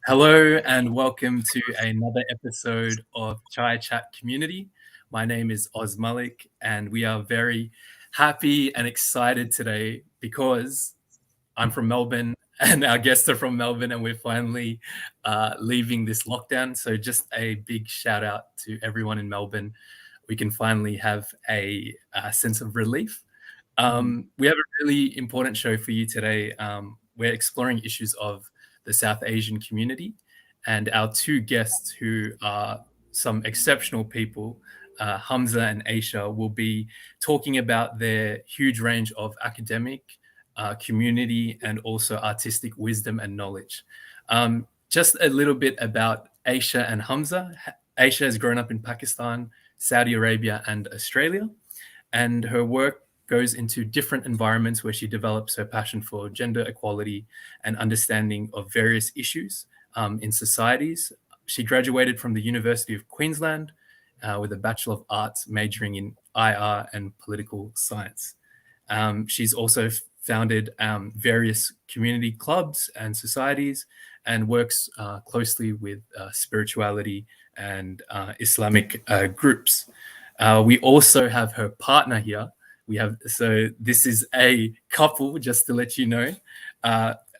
Hello and welcome to another episode of Chai Chat Community. My name is Oz Malik and we are very happy and excited today because I'm from Melbourne and our guests are from Melbourne and we're finally leaving this lockdown. So just a big shout out to everyone in Melbourne. We can finally have a sense of relief. We have a really important show for you today. We're exploring issues of the South Asian community, and our two guests, who are some exceptional people, Hamza and Ayesha, will be talking about their huge range of academic, community, and also artistic wisdom and knowledge. Just a little bit about Ayesha and Hamza. Ayesha has grown up in Pakistan, Saudi Arabia, and Australia, and her work goes into different environments where she develops her passion for gender equality and understanding of various issues in societies. She graduated from the University of Queensland with a Bachelor of Arts majoring in IR and political science. She's also founded various community clubs and societies and works closely with spirituality and Islamic groups. We also have her partner here. So this is a couple, just to let you know.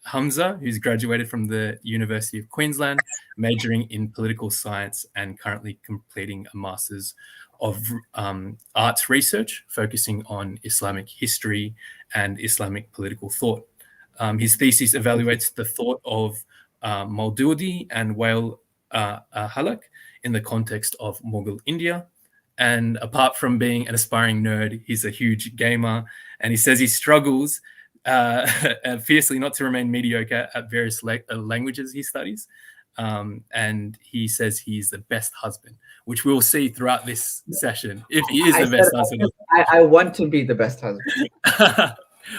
Hamza, who's graduated from the University of Queensland, majoring in political science and currently completing a Master's of Arts Research, focusing on Islamic history and Islamic political thought. His thesis evaluates the thought of Maududi and Wael Halak in the context of Mughal India. And apart from being an aspiring nerd, he's a huge gamer, and he says he struggles fiercely not to remain mediocre at various languages he studies. And he says he's the best husband, which we'll see throughout this session, if he is the best husband. I want to be the best husband.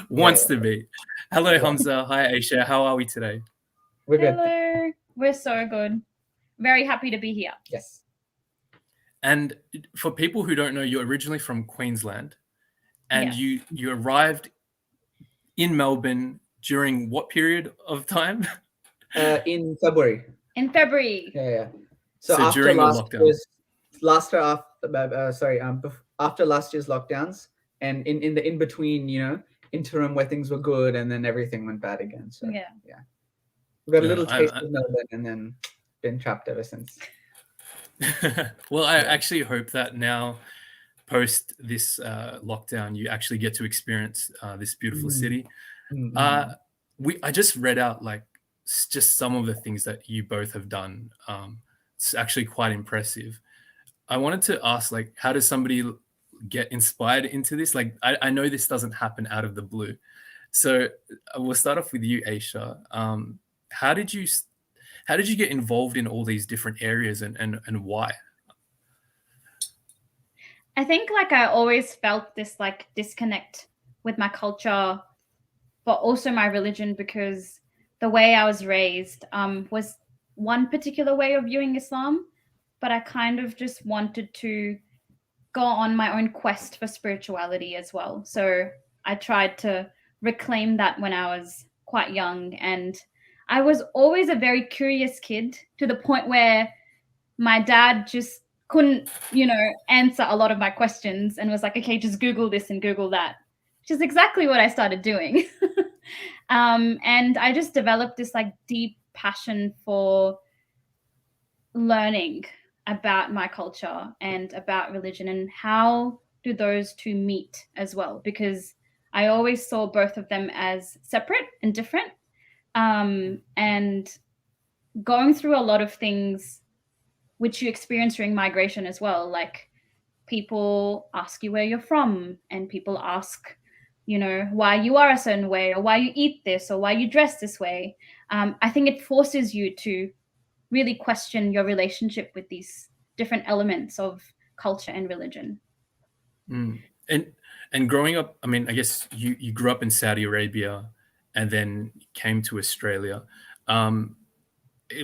Wants to be. Hello, Hamza. Hi, Ayesha. How are we today? We're good. Hello. We're so good. Very happy to be here. Yes. And for people who don't know, you're originally from Queensland, and you arrived in Melbourne during what period of time? In February. In February. Yeah. So after during the lockdown. After last year's lockdowns, and in the in between, interim where things were good and then everything went bad again. So yeah, we got a little taste of Melbourne and then been trapped ever since. Well, I actually hope that now, post this lockdown, you actually get to experience this beautiful city. I just read out just some of the things that you both have done. It's actually quite impressive. I wanted to ask, how does somebody get inspired into this? I know this doesn't happen out of the blue. So we'll start off with you, Ayesha. How did you get involved in all these different areas and why? I think I always felt this disconnect with my culture, but also my religion, because the way I was raised was one particular way of viewing Islam, but I kind of just wanted to go on my own quest for spirituality as well. So I tried to reclaim that when I was quite young, and I was always a very curious kid, to the point where my dad just couldn't, answer a lot of my questions and was like, okay, just Google this and Google that, which is exactly what I started doing. And I just developed this deep passion for learning about my culture and about religion and how do those two meet as well, because I always saw both of them as separate and different. And going through a lot of things which you experience during migration as well, like people ask you where you're from, and people ask, why you are a certain way, or why you eat this, or why you dress this way. I think it forces you to really question your relationship with these different elements of culture and religion. And growing up, I guess you grew up in Saudi Arabia and then came to Australia.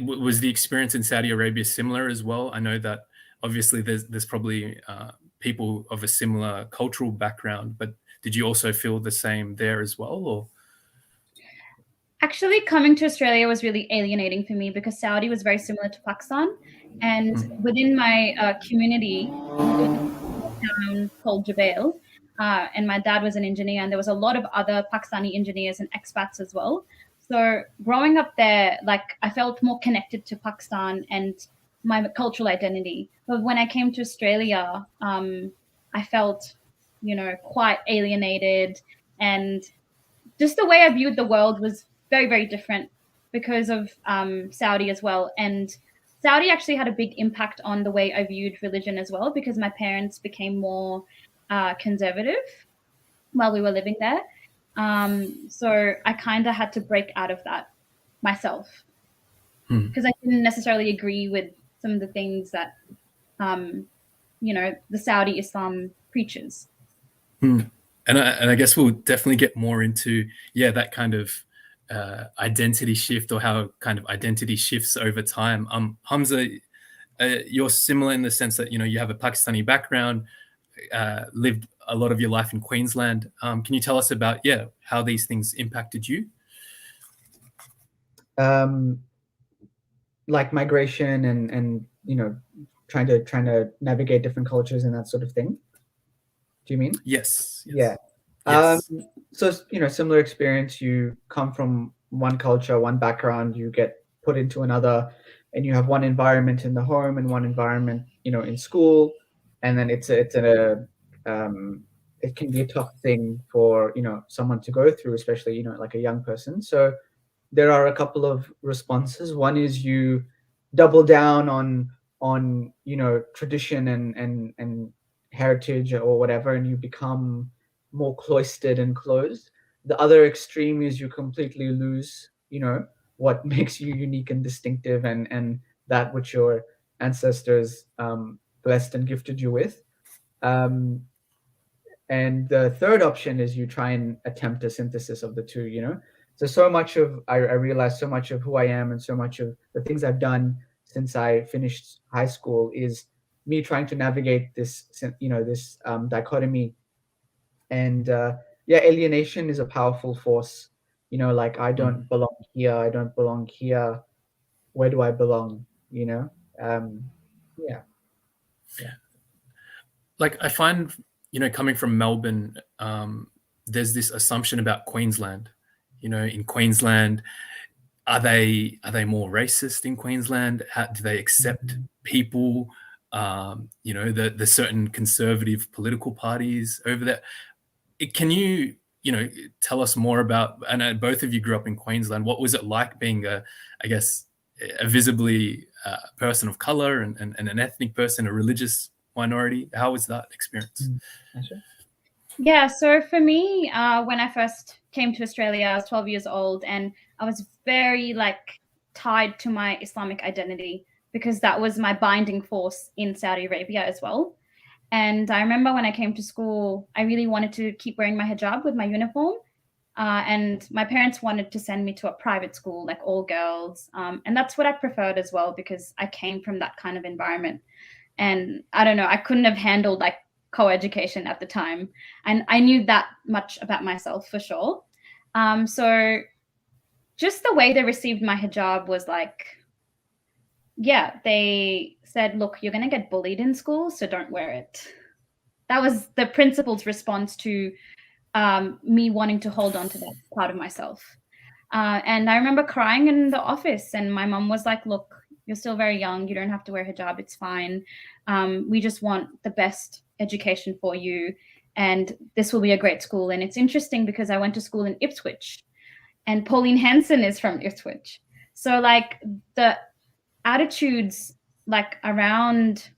Was the experience in Saudi Arabia similar as well? I know that obviously there's probably people of a similar cultural background, but did you also feel the same there as well? Or Actually, coming to Australia was really alienating for me because Saudi was very similar to Pakistan. And within my community, town called Jubail, and my dad was an engineer, and there was a lot of other Pakistani engineers and expats as well. So growing up there, like I felt more connected to Pakistan and my cultural identity. But when I came to Australia, I felt, quite alienated, and just the way I viewed the world was very, very different because of Saudi as well. And Saudi actually had a big impact on the way I viewed religion as well, because my parents became more conservative while we were living there. So I kind of had to break out of that myself, because I didn't necessarily agree with some of the things that, the Saudi Islam preaches. And I guess we'll definitely get more into, that kind of identity shift, or how kind of identity shifts over time. Hamza, you're similar in the sense that, you have a Pakistani background, lived a lot of your life in Queensland. Can you tell us about, how these things impacted you? Like migration and trying to navigate different cultures and that sort of thing. Do you mean? Yes. Yeah. Yes. So, similar experience. You come from one culture, one background, you get put into another, and you have one environment in the home and one environment, in school. And then it can be a tough thing for, someone to go through, especially, like a young person. So there are a couple of responses. One is you double down on tradition and heritage or whatever, and you become more cloistered and closed. The other extreme is you completely lose what makes you unique and distinctive, and that which your ancestors blessed and gifted you with. And the third option is you try and attempt a synthesis of the two. So much of I realized so much of who I am and so much of the things I've done since I finished high school is me trying to navigate this, this dichotomy. And alienation is a powerful force. Like I don't belong here. I don't belong here. Where do I belong? Yeah. Like I find, coming from Melbourne, there's this assumption about Queensland. In Queensland, are they more racist in Queensland? Do they accept people? The certain conservative political parties over there. Can you, tell us more about? And both of you grew up in Queensland. What was it like being a visibly person of color and an ethnic person, a religious minority? How was that experience? Yeah, so for me, when I first came to Australia, I was 12 years old, and I was very tied to my Islamic identity, because that was my binding force in Saudi Arabia as well. And I remember when I came to school, I really wanted to keep wearing my hijab with my uniform. And my parents wanted to send me to a private school, like all girls. And that's what I preferred as well, because I came from that kind of environment. And I don't know, I couldn't have handled co-education at the time. And I knew that much about myself for sure. So just the way they received my hijab was they said, look, you're going to get bullied in school, so don't wear it. That was the principal's response to me wanting to hold on to that part of myself. And I remember crying in the office, and my mom was like, look, you're still very young. You don't have to wear hijab. It's fine. We just want the best education for you, and this will be a great school. And it's interesting because I went to school in Ipswich, and Pauline Hanson is from Ipswich. So the attitudes around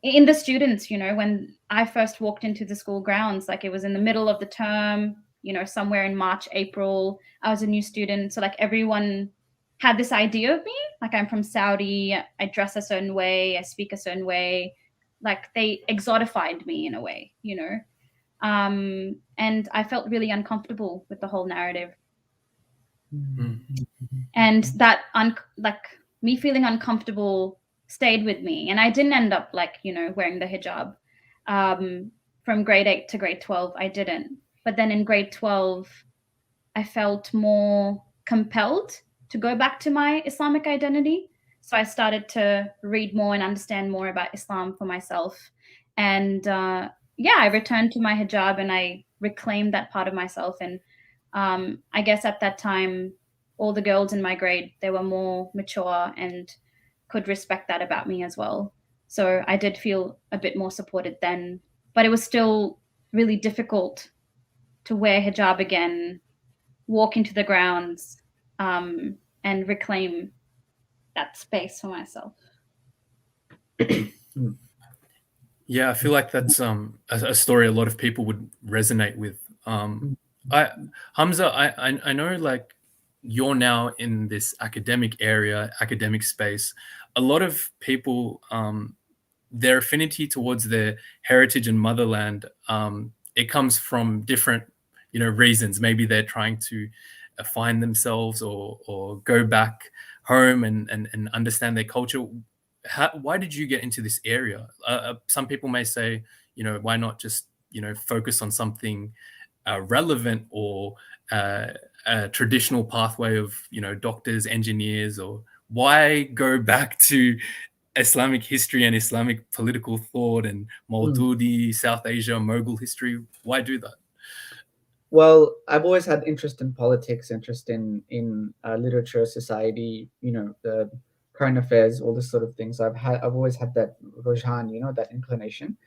in the students, when I first walked into the school grounds, it was in the middle of the term, somewhere in March, April, I was a new student. So everyone had this idea of me, I'm from Saudi, I dress a certain way, I speak a certain way, they exotified me in a way, and I felt really uncomfortable with the whole narrative. And that me feeling uncomfortable stayed with me, and I didn't end up wearing the hijab. From grade 8 to grade 12 I didn't, but then in grade 12 I felt more compelled to go back to my Islamic identity. So I started to read more and understand more about Islam for myself. And I returned to my hijab and I reclaimed that part of myself. And I guess at that time, all the girls in my grade, they were more mature and could respect that about me as well. So I did feel a bit more supported then, but it was still really difficult to wear hijab again, walk into the grounds, and reclaim that space for myself. Yeah, I feel like that's a story a lot of people would resonate with. Hamza, I know like you're now in this academic area, academic space. A lot of people, their affinity towards their heritage and motherland, it comes from different, reasons. Maybe they're trying to find themselves or go back home and understand their culture. Why did you get into this area? Some people may say, why not just, focus on something relevant or a traditional pathway of, doctors, engineers, or why go back to Islamic history and Islamic political thought and Maududi, South Asia, Mughal history? Why do that? Well, I've always had interest in politics, interest in literature, society, the current affairs, all this sort of things. I've always had that rujhan, that inclination.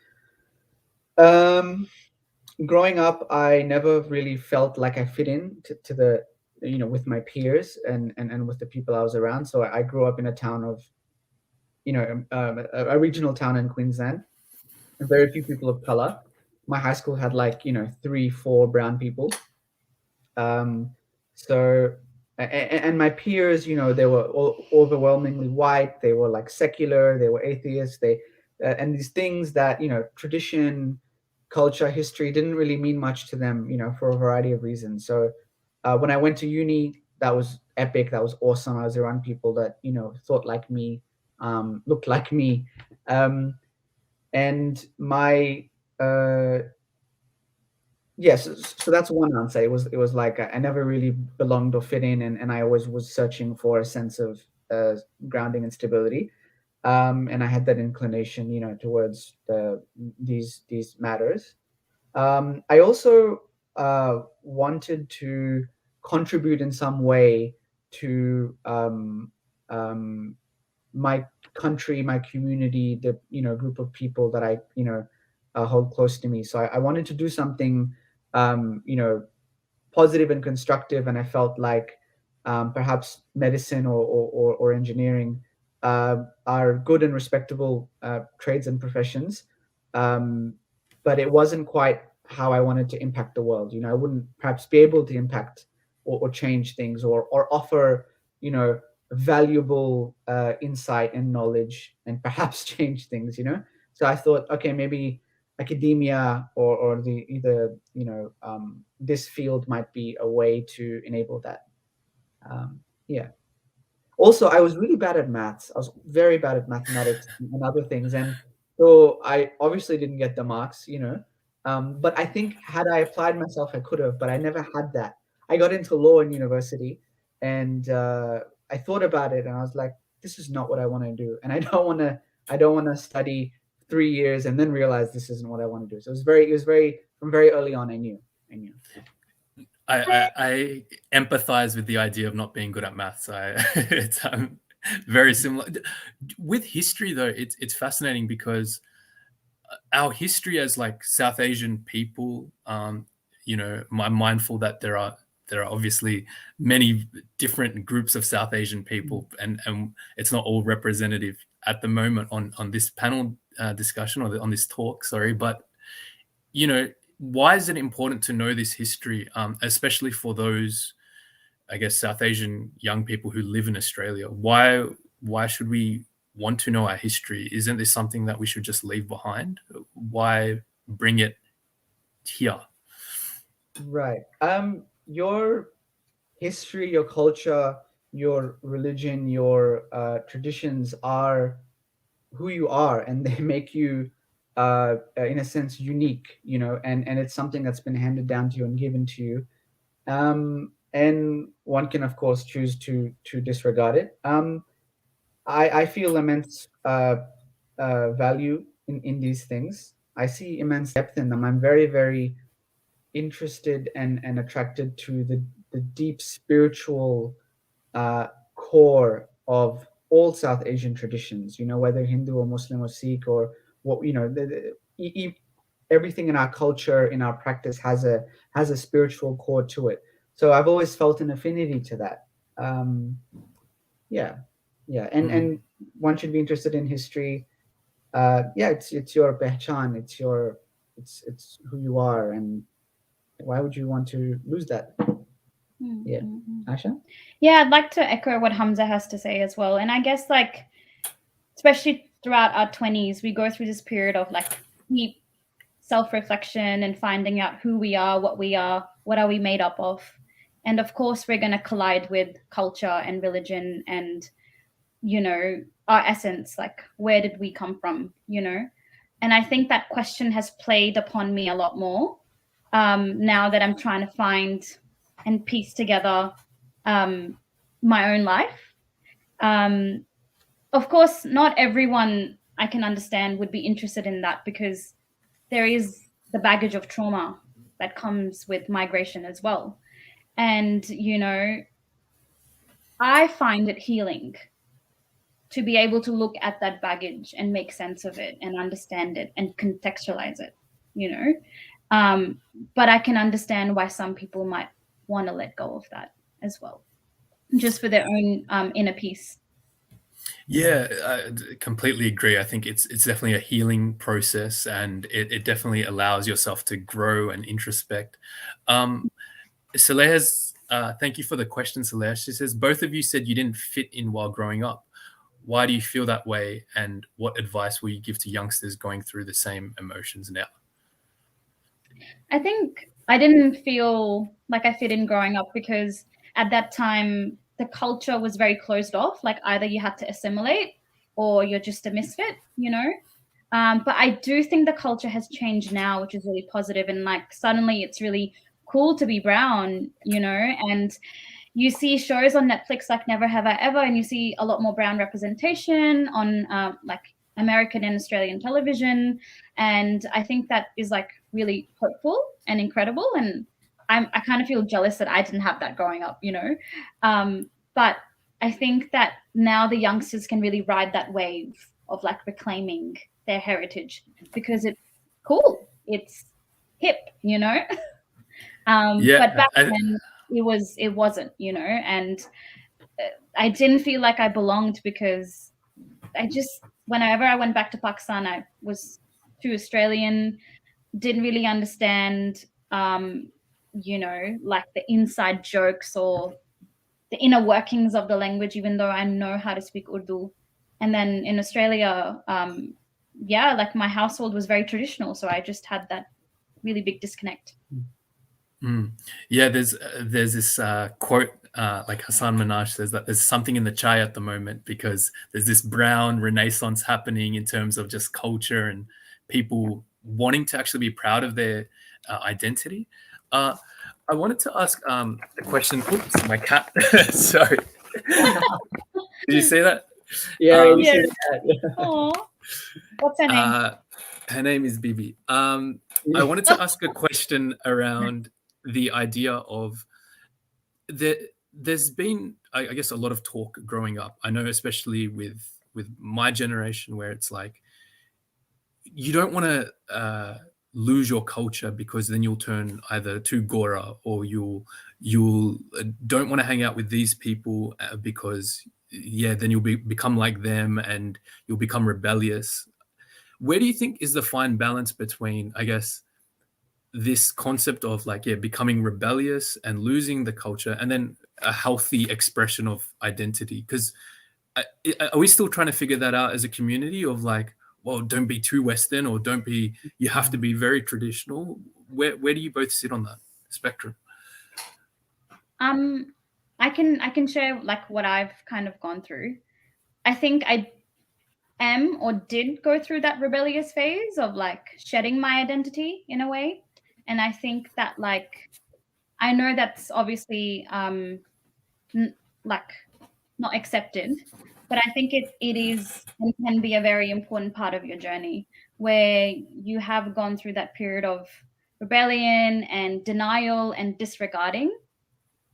Growing up, I never really felt like I fit in to the, with my peers and with the people I was around. So I grew up in a town of, a regional town in Queensland, and very few people of color. My high school had like 3-4 brown people. So and my peers, they were all overwhelmingly white. They were like secular. They were atheists. They and these things that tradition, culture, history didn't really mean much to them, for a variety of reasons. So when I went to uni, that was epic. That was awesome. I was around people that thought like me, looked like me, and my yes. So that's one answer. It was like I never really belonged or fit in, and I always was searching for a sense of grounding and stability. And I had that inclination, towards these matters. I also wanted to contribute in some way to my country, my community, the group of people that I hold close to me. So I wanted to do something positive and constructive, and I felt like perhaps medicine or engineering are good and respectable trades and professions, but it wasn't quite how I wanted to impact the world. I wouldn't perhaps be able to impact or change things or offer valuable insight and knowledge and perhaps change things. So I thought, okay, maybe academia or the either this field might be a way to enable that. Yeah. Also, I was really bad at maths. I was very bad at mathematics and other things, and so I obviously didn't get the marks, but I think had I applied myself, I could have, but I never had that. I got into law in university, and I thought about it, and I was like, this is not what I want to do, and I don't want to study 3 years and then realize this isn't what I want to do. So it was very from very early on. I knew. I empathize with the idea of not being good at maths. It's very similar. With history, though, it's fascinating because our history as like South Asian people, I'm mindful that there are obviously many different groups of South Asian people, and it's not all representative at the moment on this panel discussion or on this talk. Sorry, but why is it important to know this history, especially for those, I guess, South Asian young people who live in Australia? Why should we want to know our history? Isn't this something that we should just leave behind? Why bring it here? Right. Your history, your culture, your religion, your traditions are who you are, and they make you in a sense unique, and it's something that's been handed down to you and given to you, and and one can of course choose to disregard it. I feel immense value in these things. I see immense depth in them. I'm very, very interested and attracted to the deep spiritual core of all South Asian traditions, whether Hindu or Muslim or Sikh or what, everything in our culture, in our practice has a spiritual core to it. So I've always felt an affinity to that. And one should be interested in history. It's your pehchan, it's who you are, and why would you want to lose that? Yeah. Asha? Yeah, I'd like to echo what Hamza has to say as well. And I guess especially throughout our 20s, we go through this period of deep self-reflection and finding out who we are, what are we made up of. And of course, we're going to collide with culture and religion and, our essence, where did we come from, And I think that question has played upon me a lot more now that I'm trying to find and piece together my own life. Of course, not everyone I can understand would be interested in that, because there is the baggage of trauma that comes with migration as well. And, I find it healing to be able to look at that baggage and make sense of it and understand it and contextualize it, But I can understand why some people might want to let go of that as well, just for their own inner peace. Yeah, I completely agree. I think it's definitely a healing process, and it definitely allows yourself to grow and introspect. Saleha's, thank you for the question, Saleha. She says, both of you said you didn't fit in while growing up. Why do you feel that way, and what advice will you give to youngsters going through the same emotions now? I think I didn't feel like I fit in growing up because at that time, the culture was very closed off. Either you had to assimilate or you're just a misfit, But I do think the culture has changed now, which is really positive. And suddenly it's really cool to be brown, and you see shows on Netflix like Never Have I Ever, and you see a lot more brown representation on American and Australian television. And I think that is really hopeful and incredible. And I kind of feel jealous that I didn't have that growing up, But I think that now the youngsters can really ride that wave of reclaiming their heritage, because it's cool. It's hip, But back then it wasn't, and I didn't feel like I belonged, because whenever I went back to Pakistan, I was too Australian, didn't really understand, the inside jokes or the inner workings of the language, even though I know how to speak Urdu. And then in Australia, my household was very traditional. So I just had that really big disconnect. Yeah, there's this quote, Hassan Minhaj says that there's something in the chai at the moment, because there's this brown renaissance happening in terms of just culture and people wanting to actually be proud of their identity. I wanted to ask a question. Oops, my cat. Sorry. Did you say that? Yeah. Aww. What's her name? Her name is Bibi. I wanted to ask a question around the idea of there's been, I guess, a lot of talk growing up. I know, especially with my generation, where it's you don't want to lose your culture, because then you'll turn either too Gora, or you'll don't want to hang out with these people because then you'll become like them and you'll become rebellious. Where do you think is the fine balance between, I guess, this concept of becoming rebellious and losing the culture, and then a healthy expression of identity? Because are we still trying to figure that out as a community of well, don't be too Western, or you have to be very traditional? Where do you both sit on that spectrum? I can share what I've kind of gone through. I think I am or did go through that rebellious phase of shedding my identity in a way. And I think that I know that's obviously like not accepted, but I think it is and can be a very important part of your journey, where you have gone through that period of rebellion and denial and disregarding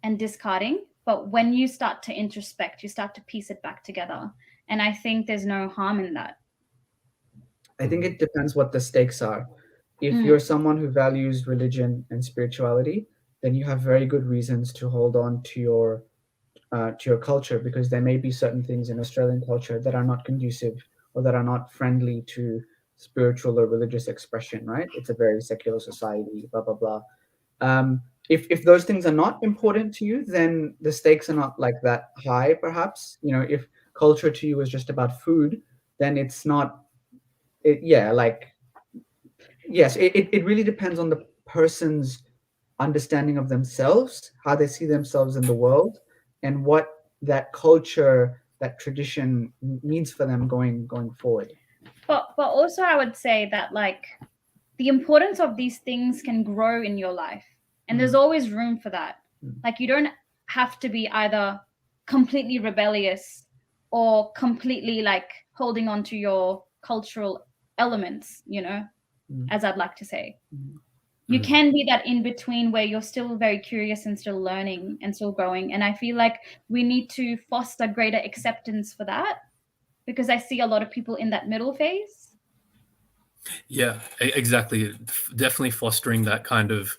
and discarding. But when you start to introspect, you start to piece it back together. And I think there's no harm in that. I think it depends what the stakes are. If you're someone who values religion and spirituality, then you have very good reasons to hold on to your culture, because there may be certain things in Australian culture that are not conducive or that are not friendly to spiritual or religious expression, right? It's a very secular society, blah, blah, blah. If those things are not important to you, then the stakes are not like that high, perhaps. You know, if culture to you is just about food, then it's not, it really depends on the person's understanding of themselves, how they see themselves in the world, and what that culture, that tradition means for them going forward. But also I would say that like the importance of these things can grow in your life, and there's always room for that. Like you don't have to be either completely rebellious or completely like holding on to your cultural elements, you know, as I'd like to say. You can be that in between where you're still very curious and still learning and still growing. And I feel like we need to foster greater acceptance for that, because I see a lot of people in that middle phase. Yeah, exactly. Definitely fostering that kind of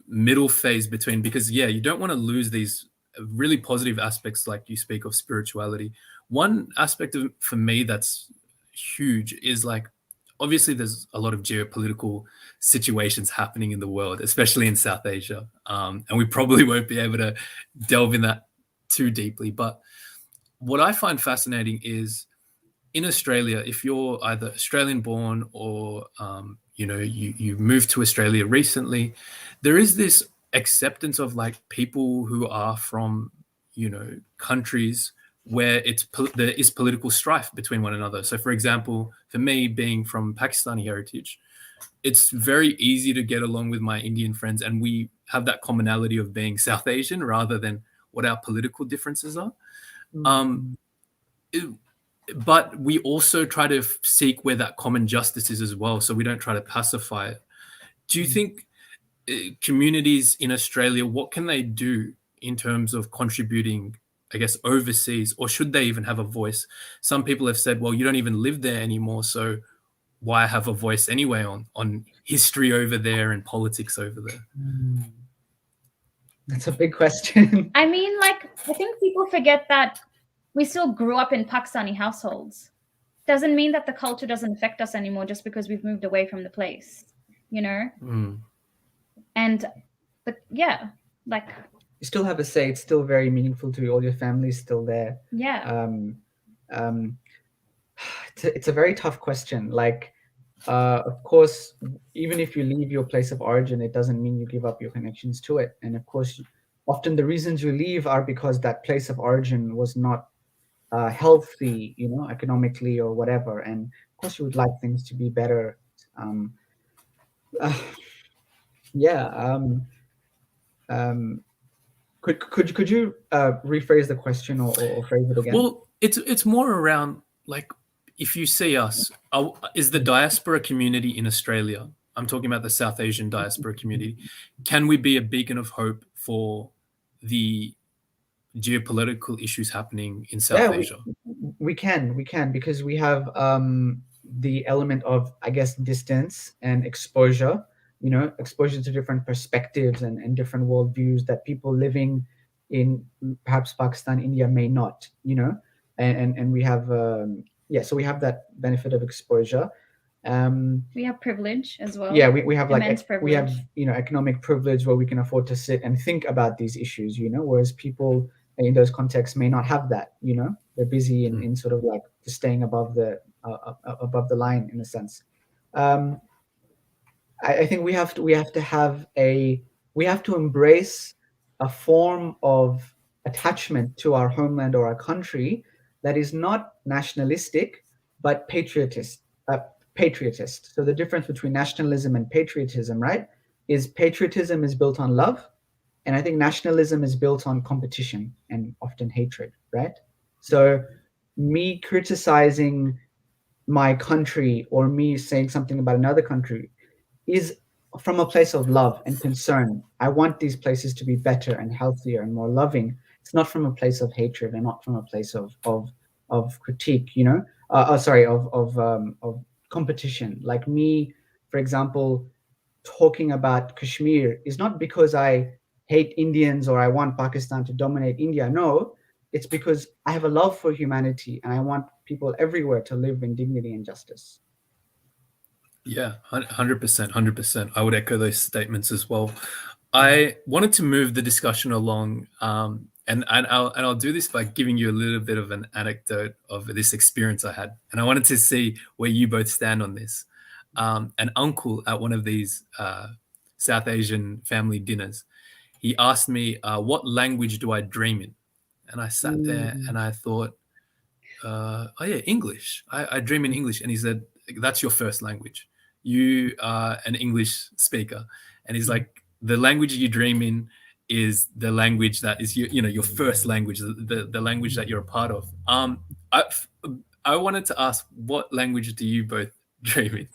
middle phase between, because you don't want to lose these really positive aspects like you speak of spirituality. One aspect of, for me, that's huge is like, obviously there's a lot of geopolitical situations happening in the world, especially in South Asia. And we probably won't be able to delve in that too deeply. But what I find fascinating is in Australia, if you're either Australian born or, you moved to Australia recently, there is this acceptance of like people who are from, countries where there is political strife between one another. So, for example, for me, being from Pakistani heritage, it's very easy to get along with my Indian friends, and we have that commonality of being South Asian rather than what our political differences are. But we also try to seek where that common justice is as well, so we don't try to pacify it. Do you think communities in Australia, what can they do in terms of contributing, I guess, overseas, or should they even have a voice? Some people have said, well, you don't even live there anymore, so why have a voice anyway on history over there and politics over there? That's a big question. I mean, like, I think people forget that we still grew up in Pakistani households. Doesn't mean that the culture doesn't affect us anymore just because we've moved away from the place, you know? And like you still have a say. It's still very meaningful to you. All your family's still there. Yeah. It's a very tough question. Like, of course, even if you leave your place of origin, it doesn't mean you give up your connections to it. And of course, often the reasons you leave are because that place of origin was not healthy, economically or whatever. And of course, you would like things to be better. Could you rephrase the question or phrase it again? Well, it's more around like, if you see us, is the diaspora community in Australia, I'm talking about the South Asian diaspora community, can we be a beacon of hope for the geopolitical issues happening in South Asia? We can, because we have the element of, I guess, distance and exposure, exposure to different perspectives and different worldviews that people living in perhaps Pakistan, India may not, and we have, so we have that benefit of exposure. We have privilege as well. Yeah, we have like privilege. We have economic privilege where we can afford to sit and think about these issues, whereas people in those contexts may not have that. They're busy in sort of like just staying above the line in a sense. I think we have to embrace a form of attachment to our homeland or our country that is not nationalistic but patriotist. So the difference between nationalism and patriotism, right? is patriotism is built on love, and I think nationalism is built on competition and often hatred, right? So me criticizing my country or me saying something about another country is from a place of love and concern. I want these places to be better and healthier and more loving. It's not from a place of hatred and not from a place of critique, you know. Of competition. Like me, for example, talking about Kashmir is not because I hate Indians or I want Pakistan to dominate India. No, it's because I have a love for humanity and I want people everywhere to live in dignity and justice. Yeah, 100%, 100%. I would echo those statements as well. I wanted to move the discussion along, and I'll do this by giving you a little bit of an anecdote of this experience I had, and I wanted to see where you both stand on this. An uncle at one of these South Asian family dinners, he asked me, "What language do I dream in?" And I sat there and I thought, "Oh yeah, English. I dream in English." And he said, "That's your first language. You are an English speaker." And he's like, "The language you dream in is the language that is your first language, the language that you're a part of." I wanted to ask, what language do you both dream in?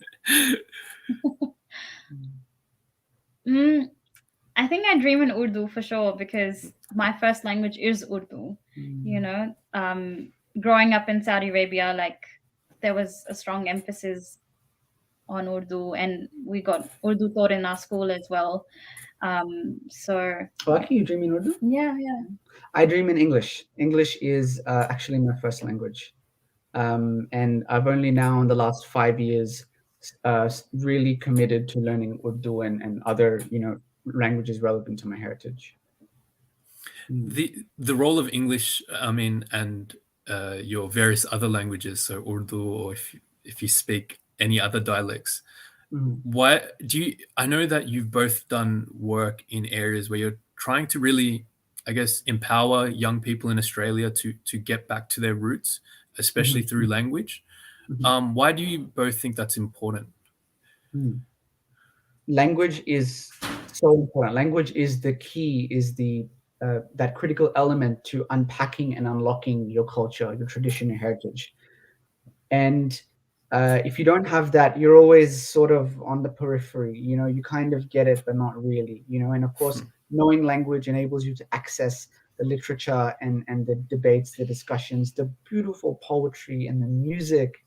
I think I dream in Urdu for sure, because my first language is Urdu. You know, growing up in Saudi Arabia, like there was a strong emphasis on Urdu, and we got Urdu taught in our school as well. So. Lucky, you dream in Urdu? Yeah. I dream in English. English is actually my first language, and I've only now in the last 5 years really committed to learning Urdu and other languages relevant to my heritage. The role of English, I mean, and your various other languages, so Urdu, or if you speak any other dialects, why do you? I know that you've both done work in areas where you're trying to really, I guess, empower young people in Australia to get back to their roots, especially through language. Why do you both think that's important? Language is so important. Language is the key, is the that critical element to unpacking and unlocking your culture, your tradition, your heritage. And if you don't have that, you're always sort of on the periphery. You kind of get it, but not really. And of course, knowing language enables you to access the literature and the debates, the discussions, the beautiful poetry and the music,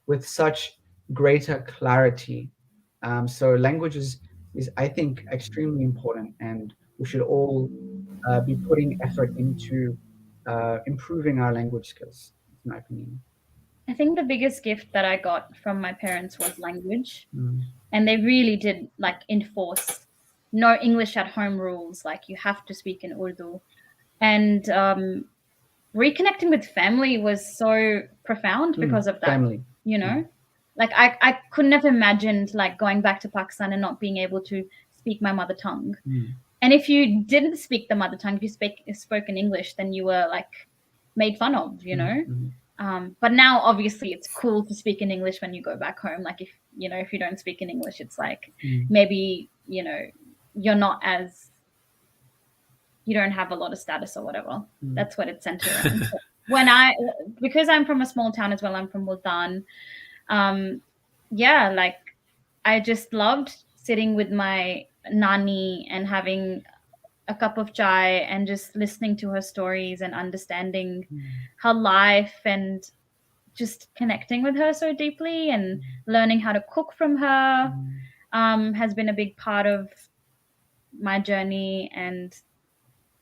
with such greater clarity. So language is I think extremely important, and we should all be putting effort into improving our language skills, in my opinion. I think the biggest gift that I got from my parents was language, and they really did enforce no English at home rules. Like, you have to speak in Urdu, and reconnecting with family was so profound because of that. Family, I couldn't have imagined going back to Pakistan and not being able to speak my mother tongue. And if you didn't speak the mother tongue, if you spoke in English, then you were made fun of, But now obviously it's cool to speak in English when you go back home. If you don't speak in English, it's maybe, you're not as, you don't have a lot of status or whatever. That's what it's centered around. Because I'm from a small town as well, I'm from Multan. I just loved sitting with my nani and having a cup of chai and just listening to her stories and understanding her life and just connecting with her so deeply, and learning how to cook from her has been a big part of my journey. And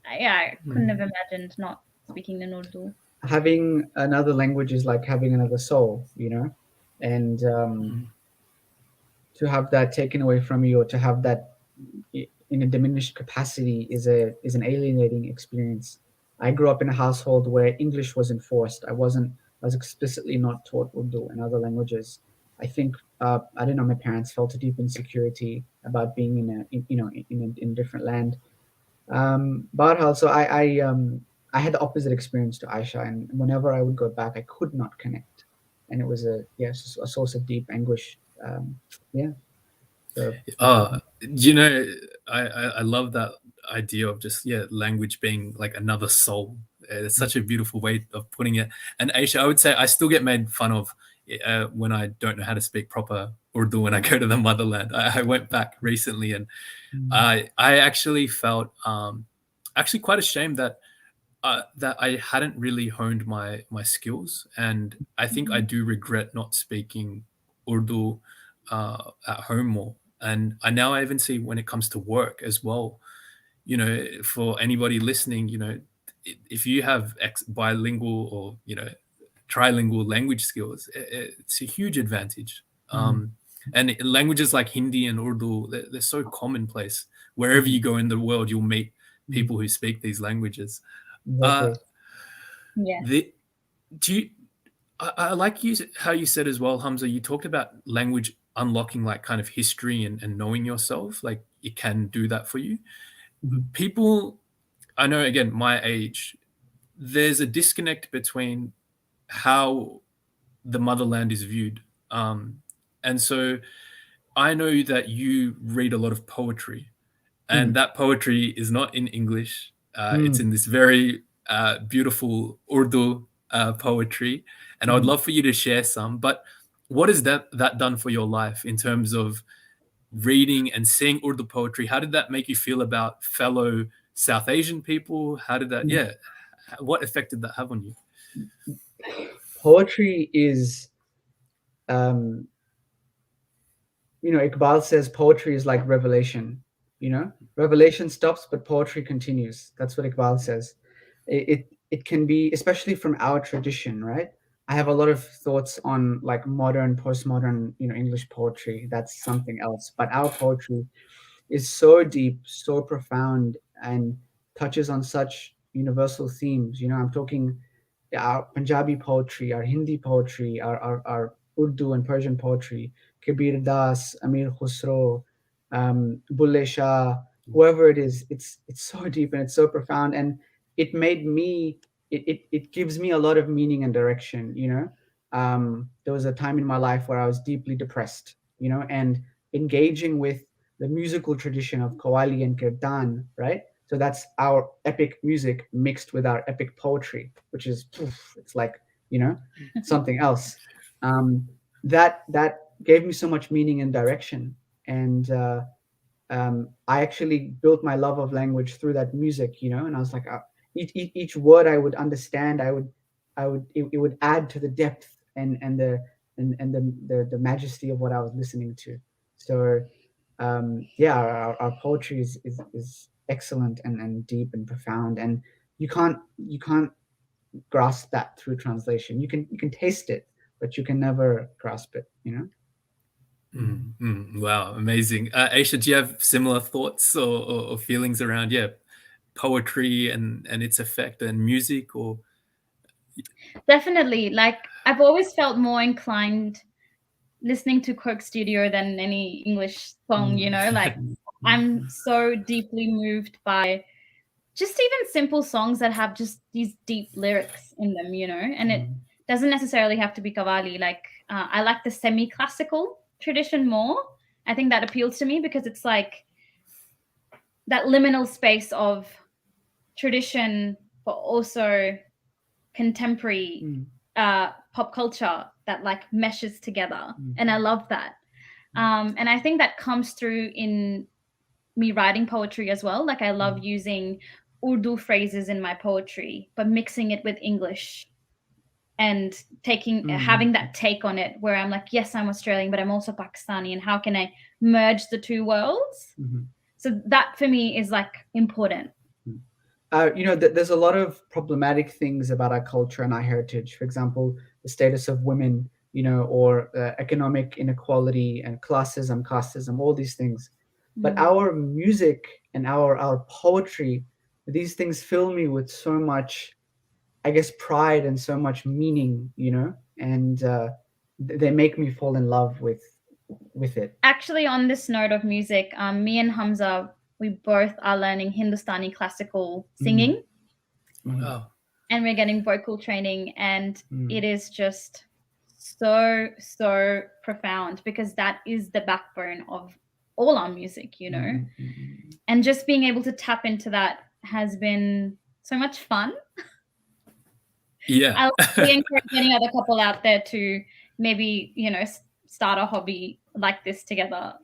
I couldn't have imagined not speaking in Urdu. Having another language is like having another soul, and to have that taken away from you, or to have that in a diminished capacity, is an alienating experience. I grew up in a household where English was enforced. I was explicitly not taught Urdu and other languages. I think I don't know. My parents felt a deep insecurity about being in a different land. But also I had the opposite experience to Ayesha, and whenever I would go back, I could not connect, and it was a source of deep anguish. So So, I love that idea of just language being like another soul. It's such a beautiful way of putting it. And Ayesha, I would say I still get made fun of when I don't know how to speak proper Urdu when I go to the motherland. I went back recently, and I actually felt actually quite ashamed that I hadn't really honed my skills, and I think I do regret not speaking Urdu at home more. And I even see when it comes to work as well. For anybody listening, if you have bilingual or trilingual language skills, it's a huge advantage. And languages like Hindi and Urdu, they're so commonplace. Wherever you go in the world, you'll meet people who speak these languages. Exactly. I like how you said as well, Hamza, you talked about language unlocking like kind of history and knowing yourself, like it can do that for you. People, I know, again, my age, there's a disconnect between how the motherland is viewed. And so I know that you read a lot of poetry, and that poetry is not in English. It's in this very beautiful Urdu poetry, and I would love for you to share some. But what has that done for your life in terms of reading and seeing Urdu poetry? How did that make you feel about fellow South Asian people? How did that, what effect did that have on you? Poetry is, Iqbal says poetry is like revelation. Revelation stops, but poetry continues. That's what Iqbal says. It can be, especially from our tradition, right? I have a lot of thoughts on like modern, postmodern, English poetry. That's something else. But our poetry is so deep, so profound, and touches on such universal themes. I'm talking our Punjabi poetry, our Hindi poetry, our Urdu and Persian poetry, Kabir Das, Amir Khusro, Bulle Shah, whoever it is, it's so deep and it's so profound, and it made me, it gives me a lot of meaning and direction. There was a time in my life where I was deeply depressed, and engaging with the musical tradition of Qawwali and Kirtan, right? So that's our epic music mixed with our epic poetry, which is, it's like, something else. That gave me so much meaning and direction. And I actually built my love of language through that music, and I was like, each word I would understand, it would add to the depth and the majesty of what I was listening to. So our poetry is excellent and deep and profound, and you can't grasp that through translation. You can taste it, but you can never grasp it. Wow, amazing. Ayesha, do you have similar thoughts or feelings around poetry and its effect and music? Or definitely, like I've always felt more inclined listening to Coke Studio than any English song, like I'm so deeply moved by just even simple songs that have just these deep lyrics in them, and it doesn't necessarily have to be Qawwali. Like I like the semi-classical tradition more. I think that appeals to me because it's like that liminal space of tradition, but also contemporary pop culture that like meshes together. And I love that. And I think that comes through in me writing poetry as well. Like I love using Urdu phrases in my poetry, but mixing it with English and having that take on it where I'm like, yes, I'm Australian, but I'm also Pakistani. And how can I merge the two worlds? So that for me is like important. There's a lot of problematic things about our culture and our heritage. For example, the status of women, or economic inequality and classism, casteism, all these things. But our music and our poetry, these things fill me with so much, I guess, pride and so much meaning, and they make me fall in love with it. Actually, on this note of music, me and Hamza, we both are learning Hindustani classical singing. Wow. And we're getting vocal training, and it is just so profound because that is the backbone of all our music, you know. And just being able to tap into that has been so much fun. Yeah. I would encourage any other couple out there to maybe, you know, start a hobby like this together.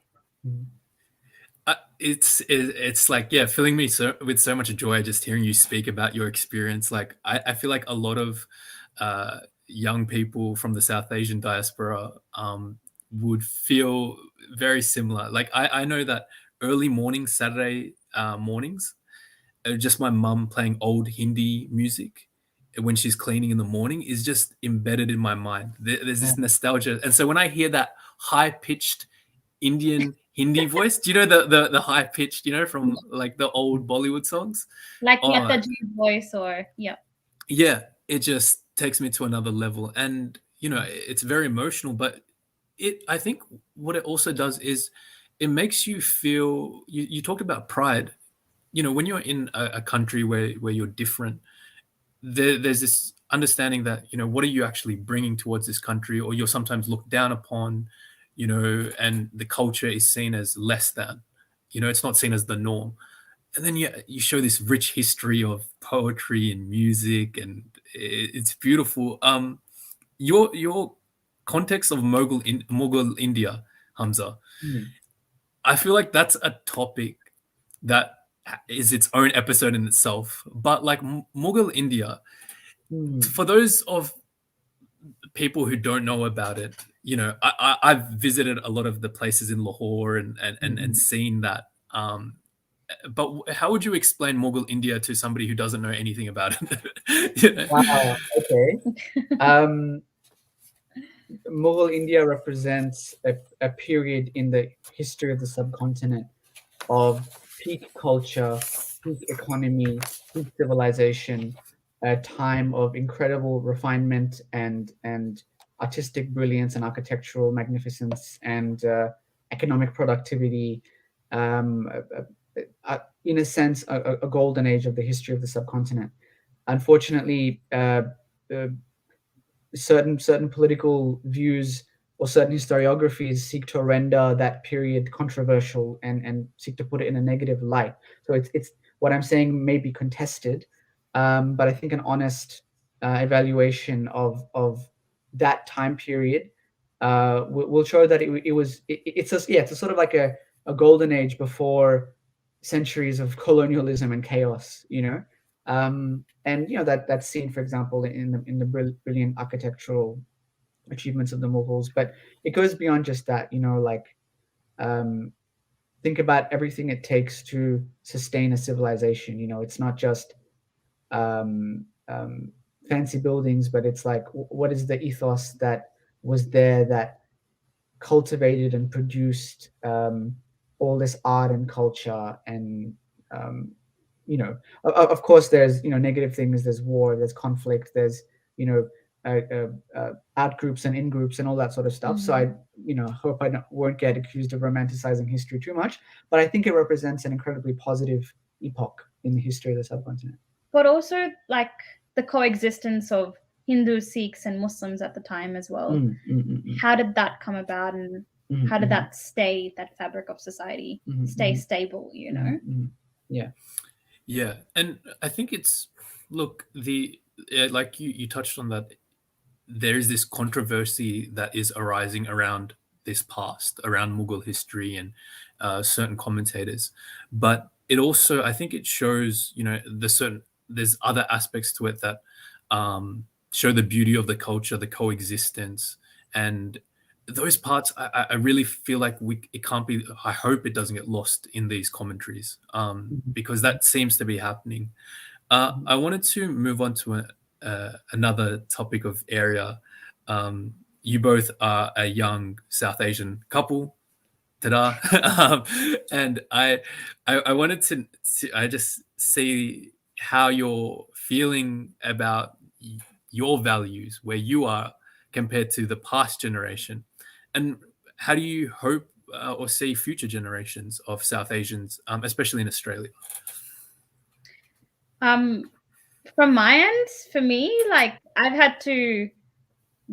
It's like, yeah, filling me with so much joy just hearing you speak about your experience. Like I feel like a lot of young people from the South Asian diaspora would feel very similar. Like I know that early morning Saturday mornings, just my mum playing old Hindi music when she's cleaning in the morning is just embedded in my mind. There's this nostalgia, and so when I hear that high pitched Indian Hindi voice, do you know the high pitched, you know, from like the old Bollywood songs, like Lataji's voice, or yeah, it just takes me to another level, and you know, it's very emotional. But I think what it also does is it makes you feel. You talked about pride. You know, when you're in a country where you're different, there's this understanding that, you know, what are you actually bringing towards this country, or you're sometimes looked down upon, you know, and the culture is seen as less than, you know, it's not seen as the norm. And then you show this rich history of poetry and music, and it's beautiful. Your context of Mughal India, Hamza, I feel like that's a topic that is its own episode in itself. But like Mughal India, for those of people who don't know about it, you know, I've visited a lot of the places in Lahore and seen that. But how would you explain Mughal India to somebody who doesn't know anything about it? You know? Wow. Okay. Mughal India represents a period in the history of the subcontinent of peak culture, peak economy, peak civilization, a time of incredible refinement and artistic brilliance and architectural magnificence and economic productivity. In a sense, a golden age of the history of the subcontinent. Unfortunately, certain political views or certain historiographies seek to render that period controversial and seek to put it in a negative light. So it's what I'm saying may be contested, but I think an honest evaluation of that time period will show that it's a sort of like a golden age before centuries of colonialism and chaos, you know. And you know that's seen, for example, in the brilliant architectural achievements of the Mughals. But it goes beyond just that, you know. Like, think about everything it takes to sustain a civilization. You know, it's not just fancy buildings, but it's like, what is the ethos that was there that cultivated and produced all this art and culture and you know, of course, there's, you know, negative things. There's war. There's conflict. There's, you know, out groups and in groups and all that sort of stuff. So I, you know, hope I won't get accused of romanticizing history too much. But I think it represents an incredibly positive epoch in the history of the subcontinent. But also, like, the coexistence of Hindus, Sikhs, and Muslims at the time as well. How did that come about, and how did that fabric of society stay stable? You know. Yeah, and I think it's, look, like you touched on that, there is this controversy that is arising around this past, around Mughal history and certain commentators, but it also, I think it shows, you know, there's other aspects to it that show the beauty of the culture, the coexistence, and those parts, I really feel like it can't be. I hope it doesn't get lost in these commentaries, because that seems to be happening. I wanted to move on to another topic of area. You both are a young South Asian couple, ta-da! And I wanted to I just see how you're feeling about your values, where you are compared to the past generation. And how do you hope or see future generations of South Asians, especially in Australia? From my end, for me, like, I've had to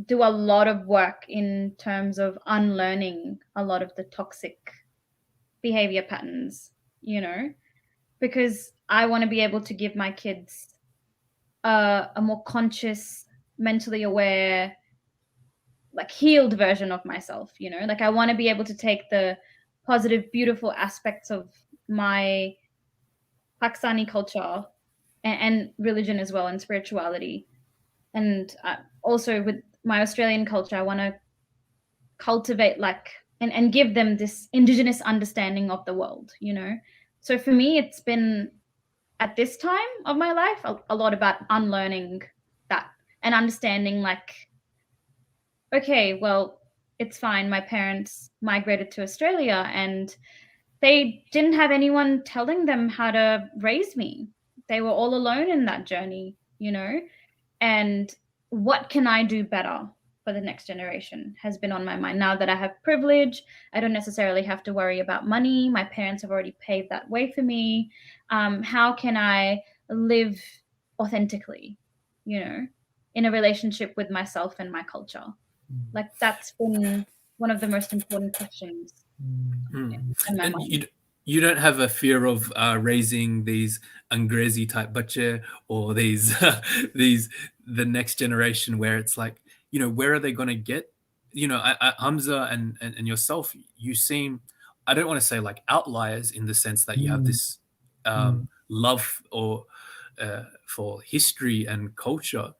do a lot of work in terms of unlearning a lot of the toxic behavior patterns, you know, because I want to be able to give my kids a more conscious, mentally aware, like healed version of myself, you know. Like I want to be able to take the positive, beautiful aspects of my Pakistani culture and religion as well, and spirituality, and also with my Australian culture, I want to cultivate like and give them this indigenous understanding of the world, you know. So for me, it's been at this time of my life a lot about unlearning that and understanding like, okay, well, it's fine. My parents migrated to Australia and they didn't have anyone telling them how to raise me. They were all alone in that journey, you know. And what can I do better for the next generation has been on my mind. Now that I have privilege, I don't necessarily have to worry about money. My parents have already paved that way for me. How can I live authentically, you know, in a relationship with myself and my culture? Like that's been one of the most important questions. And you don't have a fear of raising these Angrezi type bache or these the next generation where it's like, you know, where are they going to get, you know, Hamza and yourself, you seem, I don't want to say like outliers in the sense that you have this love or for history and culture,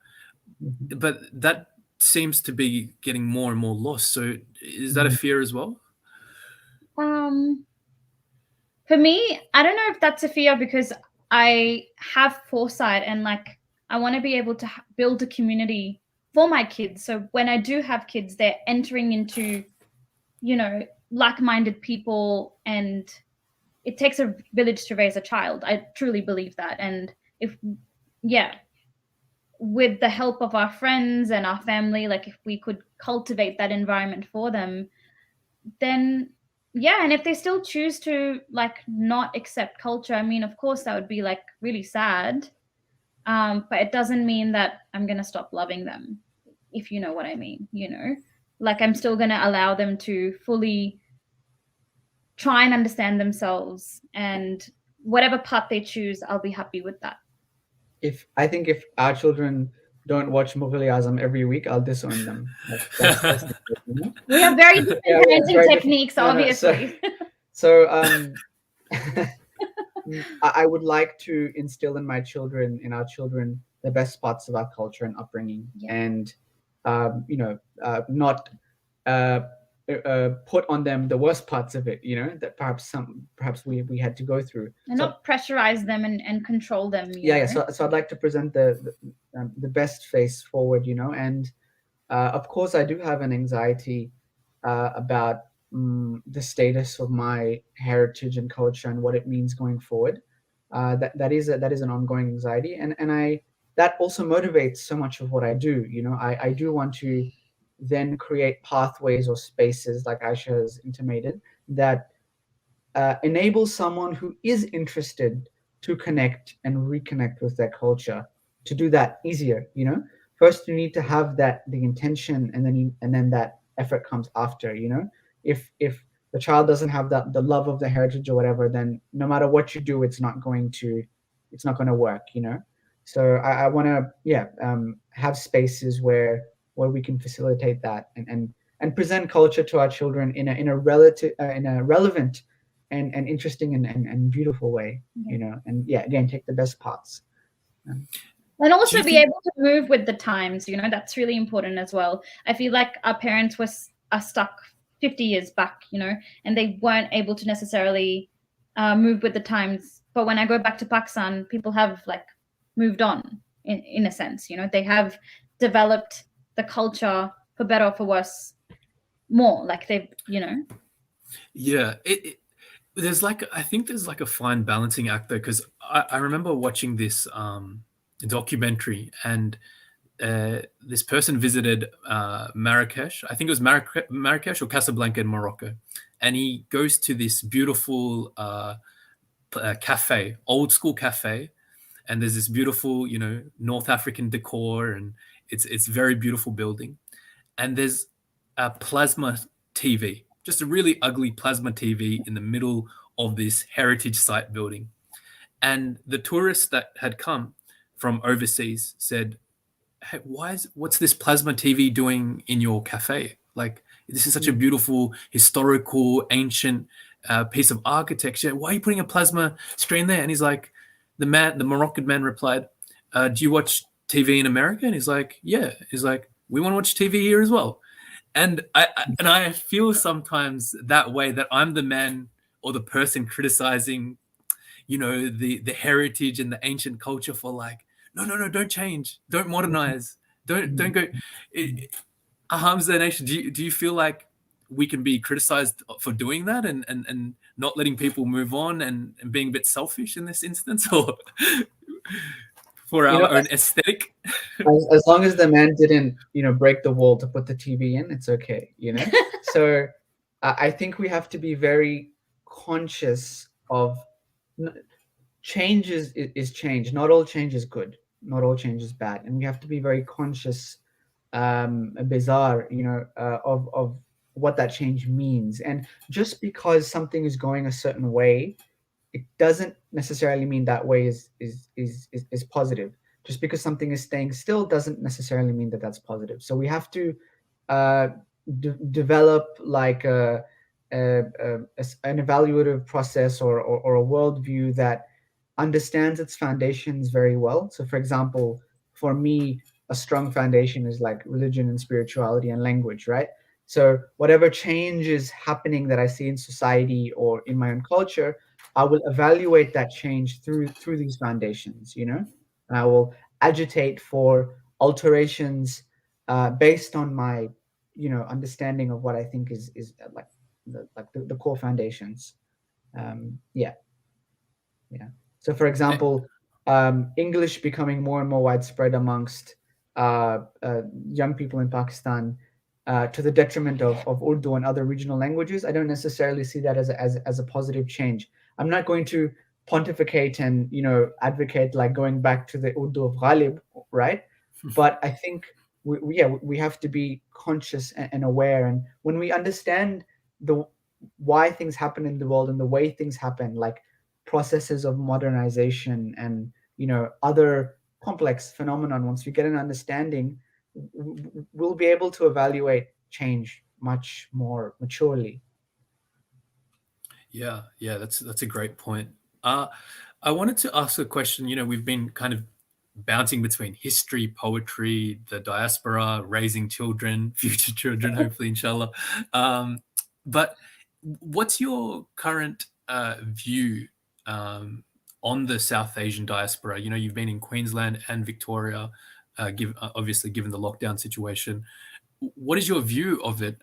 but that seems to be getting more and more lost. So is that a fear as well? For me, I don't know if that's a fear because I have foresight and like I want to be able to build a community for my kids. So when I do have kids, they're entering into, you know, like-minded people, and it takes a village to raise a child. I truly believe that. And if, yeah, with the help of our friends and our family, like if we could cultivate that environment for them, then yeah. And if they still choose to like not accept culture, I mean, of course that would be like really sad, but it doesn't mean that I'm gonna stop loving them, if you know what I mean, you know. Like I'm still gonna allow them to fully try and understand themselves, and whatever path they choose, I'll be happy with that. If our children don't watch Mughal Azam every week, I'll disown them. That's we have very different parenting techniques, obviously. So I would like to instill in our children, the best parts of our culture and upbringing, and you know, not put on them the worst parts of it, you know, that perhaps we had to go through, and so, not pressurize them and control them. Yeah. So I'd like to present the best face forward, you know, and of course I do have an anxiety about the status of my heritage and culture and what it means going forward. That is an ongoing anxiety, and that also motivates so much of what I do. You know, I do want to then create pathways or spaces, like Ayesha has intimated, that enable someone who is interested to connect and reconnect with their culture to do that easier. You know, first you need to have the intention, and then that effort comes after. You know, if the child doesn't have the love of the heritage or whatever, then no matter what you do, it's not going to work. You know, so I want to have spaces where we can facilitate that and present culture to our children in a relevant and interesting and beautiful way, you know, and again, take the best parts. And also be able to move with the times, you know, that's really important as well. I feel like our parents are stuck 50 years back, you know, and they weren't able to necessarily move with the times. But when I go back to Pakistan, people have like moved on in a sense, you know, they have developed the culture for better or for worse more, like they've, you know. Yeah, there's like, I think there's like a fine balancing act there, because I remember watching this documentary, and this person visited Marrakesh. I think it was Marrakesh or Casablanca in Morocco, and he goes to this beautiful cafe, old school cafe, and there's this beautiful, you know, North African decor, and it's very beautiful building, and there's a plasma TV just a really ugly plasma TV in the middle of this heritage site building. And the tourists that had come from overseas said, hey, what's this plasma TV doing in your cafe? Like, this is such a beautiful, historical, ancient piece of architecture. Why are you putting a plasma screen there? And he's like, the Moroccan man replied, do you watch TV in America? And he's like, yeah. He's like, we want to watch TV here as well. And I feel sometimes that way, that I'm the man or the person criticizing, you know, the heritage and the ancient culture for like, no, don't change, don't modernize, don't go. Hamza Nation, do you feel like we can be criticized for doing that and not letting people move on and being a bit selfish in this instance, or for our own aesthetic? As long as the man didn't, break the wall to put the TV in, it's okay, So I think we have to be very conscious of change is change. Not all change is good. Not all change is bad. And we have to be very conscious, bizarre, of what that change means. And just because something is going a certain way, it doesn't necessarily mean that way is positive. Just because something is staying still doesn't necessarily mean that that's positive. So we have to develop like an evaluative process or a worldview that understands its foundations very well. So for example, for me, a strong foundation is like religion and spirituality and language, right? So whatever change is happening that I see in society or in my own culture, I will evaluate that change through these foundations, and I will agitate for alterations based on my, understanding of what I think is like the core foundations. Yeah. So, for example, English becoming more and more widespread amongst young people in Pakistan, to the detriment of Urdu and other regional languages, I don't necessarily see that as a positive change. I'm not going to pontificate and advocate like going back to the Urdu of Ghalib, right? But I think we have to be conscious and aware, and when we understand why things happen in the world and the way things happen, like processes of modernization and other complex phenomenon, once we get an understanding, we'll be able to evaluate change much more maturely. Yeah, that's a great point. I wanted to ask a question. We've been kind of bouncing between history, poetry, the diaspora, raising children, future children, hopefully, inshallah. But what's your current view on the South Asian diaspora? You've been in Queensland and Victoria, obviously given the lockdown situation. What is your view of it?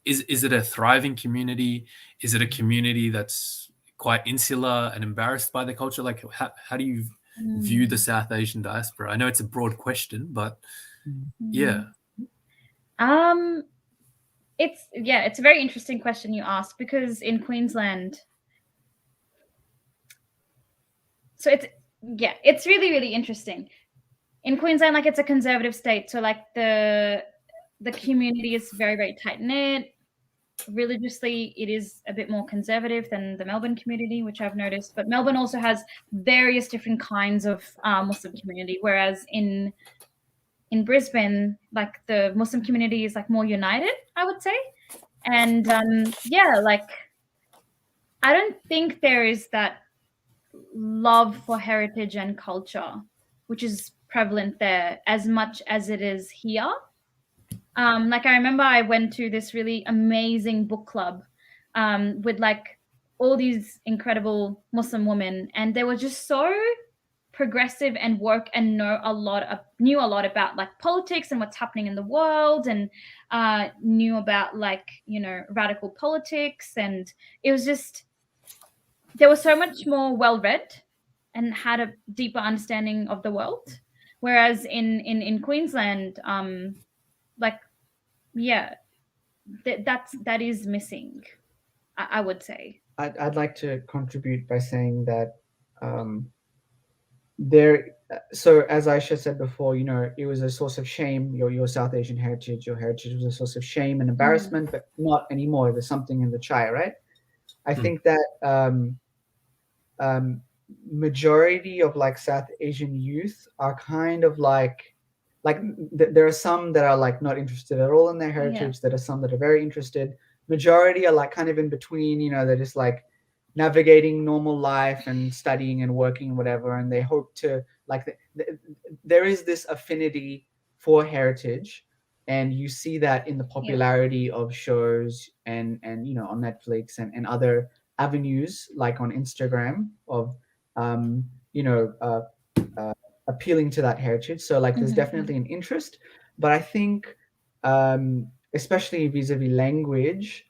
Is it a thriving community? Is it a community that's quite insular and embarrassed by the culture? Like, how do you view the South Asian diaspora? I know it's a broad question, but yeah. It's a very interesting question you asked, because in Queensland, so it's really, really interesting. In Queensland, like, it's a conservative state, so like the community is very, very tight knit. Religiously, it is a bit more conservative than the Melbourne community, which I've noticed. But Melbourne also has various different kinds of Muslim community, whereas in Brisbane, like, the Muslim community is like more united, I would say. And like, I don't think there is that love for heritage and culture, which is prevalent there as much as it is here. Like, I remember I went to this really amazing book club with like all these incredible Muslim women, and they were just so progressive and work and knew a lot about like politics and what's happening in the world, and knew about like radical politics, and it was just, they were so much more well read and had a deeper understanding of the world, whereas in Queensland, that is missing, I would say. I'd like to contribute by saying that there so as Ayesha said before, you know, it was a source of shame. Your South Asian heritage, your heritage was a source of shame and embarrassment, but not anymore. There's something in the chai, right? I think that majority of like South Asian youth are kind of like there are some that are like not interested at all in their heritage. There are some that are very interested. Majority are like kind of in between. You know, they're just like navigating normal life and studying and working and whatever, and they hope to like there is this affinity for heritage, and you see that in the popularity of shows and you know, on Netflix and other avenues like on Instagram of you know, appealing to that heritage. So like there's definitely an interest, but I think especially vis-a-vis language,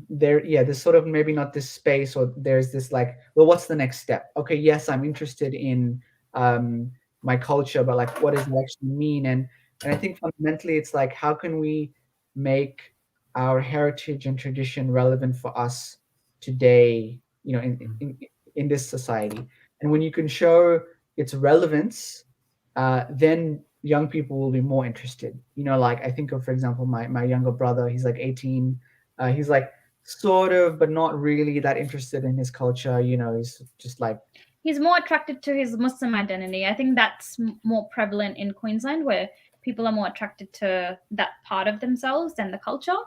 there's sort of maybe not this space, or there's this like, well, what's the next step? Okay, yes, I'm interested in my culture, but like what does it actually mean? And I think fundamentally it's like, how can we make our heritage and tradition relevant for us today, you know, in this society? And when you can show its relevance, then young people will be more interested. You know, like I think of, for example, my younger brother, he's like 18. He's like sort of, but not really that interested in his culture. You know, he's just like, he's more attracted to his Muslim identity. I think that's more prevalent in Queensland, where people are more attracted to that part of themselves than the culture.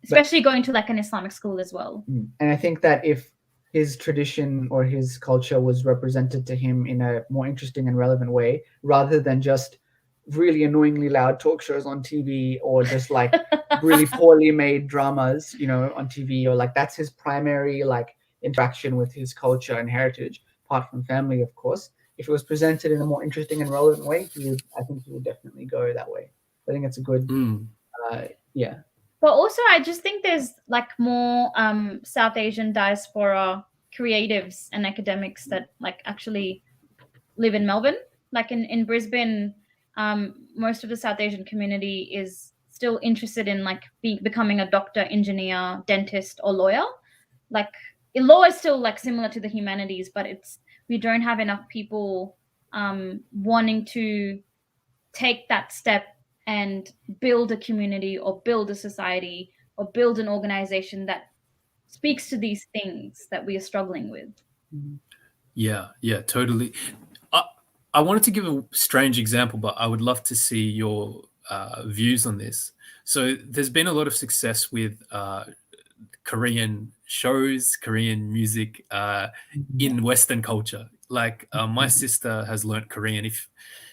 Especially going to like an Islamic school as well. And I think that if his tradition or his culture was represented to him in a more interesting and relevant way, rather than just really annoyingly loud talk shows on TV, or just like really poorly made dramas, you know, on TV, or like that's his primary like interaction with his culture and heritage, apart from family, of course. If it was presented in a more interesting and relevant way, I think he would definitely go that way. I think it's a good, yeah. But also, I just think there's like more South Asian diaspora creatives and academics that like actually live in Melbourne. Like in Brisbane, most of the South Asian community is still interested in like becoming a doctor, engineer, dentist, or lawyer. Like law is still like similar to the humanities, but we don't have enough people wanting to take that step and build a community or build a society or build an organization that speaks to these things that we are struggling with. Yeah, totally. I wanted to give a strange example, but I would love to see your views on this. So there's been a lot of success with Korean shows, Korean music in Western culture. Like my sister has learnt Korean. If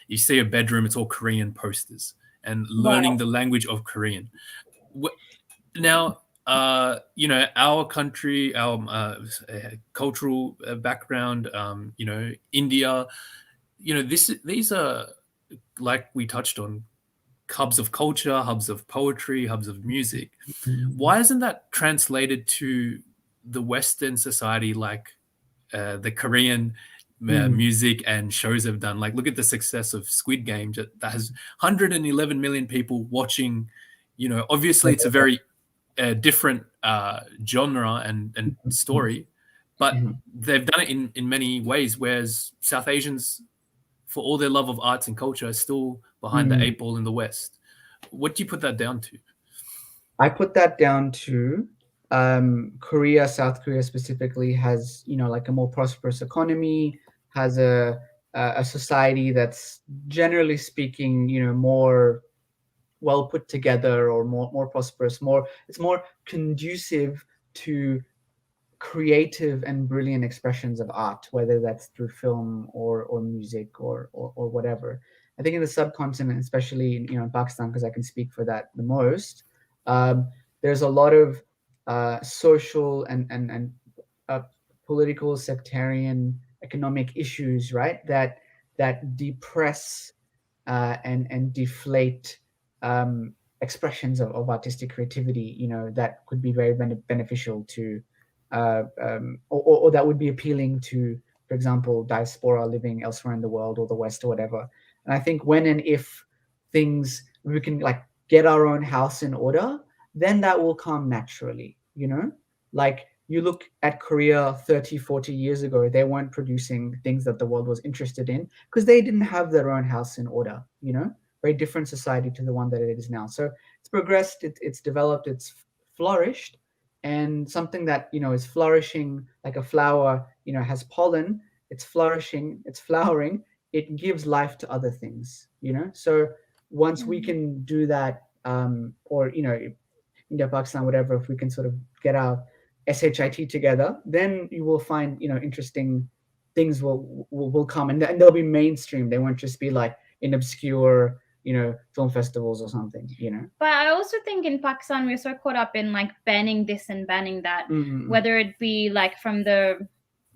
you see a bedroom, it's all Korean posters, and learning the language of Korean. Now, you know, our country, our cultural background, you know, India, you know, these are, like we touched on, hubs of culture, hubs of poetry, hubs of music. Why isn't that translated to the Western society like the Korean music and shows have done? Like, look at the success of Squid Game that has 111 million people watching. You know, obviously it's a very different genre and story, but they've done it in many ways, whereas South Asians, for all their love of arts and culture, are still behind the 8 ball in the West. What do you put that down to? I put that down to Korea, South Korea specifically, has, you know, like a more prosperous economy, has a society that's generally speaking, you know, more well put together, or more prosperous, it's more conducive to creative and brilliant expressions of art, whether that's through film or music or whatever. I think in the subcontinent, especially in, you know, Pakistan, because I can speak for that the most, there's a lot of social and political, sectarian, economic issues, right, that depress and deflate expressions of artistic creativity, you know, that could be very beneficial to or that would be appealing to, for example, diaspora living elsewhere in the world, or the West, or whatever. And I think when and if we can like get our own house in order, then that will come naturally, you know, like you look at Korea 30, 40 years ago, they weren't producing things that the world was interested in because they didn't have their own house in order, you know, very different society to the one that it is now. So it's progressed, it's developed, it's flourished, and something that, you know, is flourishing like a flower, you know, has pollen, it's flourishing, it's flowering, it gives life to other things, you know. So once we can do that, or, you know, India, Pakistan, whatever, if we can sort of get our SHIT together, then you will find, you know, interesting things will come, and they'll be mainstream. They won't just be like in obscure, you know, film festivals or something, you know. But I also think in Pakistan we're so caught up in like banning this and banning that, whether it be like from the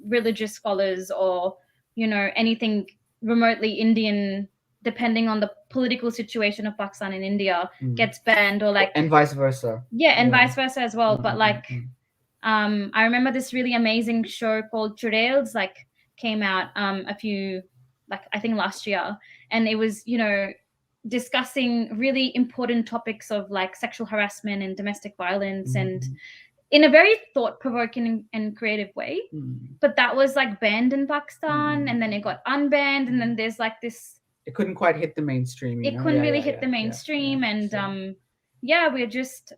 religious scholars or, you know, anything remotely Indian, depending on the political situation of Pakistan and India, gets banned, or like, and vice versa. Yeah, and vice versa as well. But like, I remember this really amazing show called Churails, like came out a few, like I think last year, and it was, you know, discussing really important topics of like sexual harassment and domestic violence, and in a very thought-provoking and creative way. But that was like banned in Pakistan, and then it got unbanned, and then there's like this, it couldn't quite hit the mainstream. It couldn't really hit the mainstream, and we're just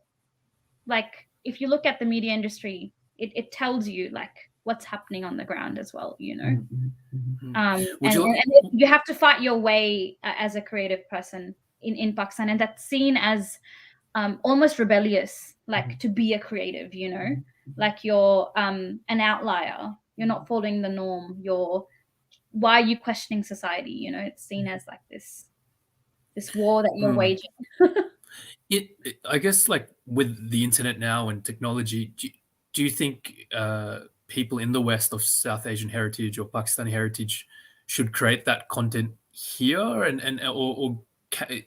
like, if you look at the media industry, it tells you like what's happening on the ground as well, you know. And you have to fight your way as a creative person in Pakistan, and that's seen as almost rebellious, like to be a creative, you know, like you're an outlier, you're not following the norm, why are you questioning society, you know. It's seen as like this war that you're waging. I guess, like with the internet now and technology, do you think people in the West of South Asian heritage or Pakistani heritage should create that content here, or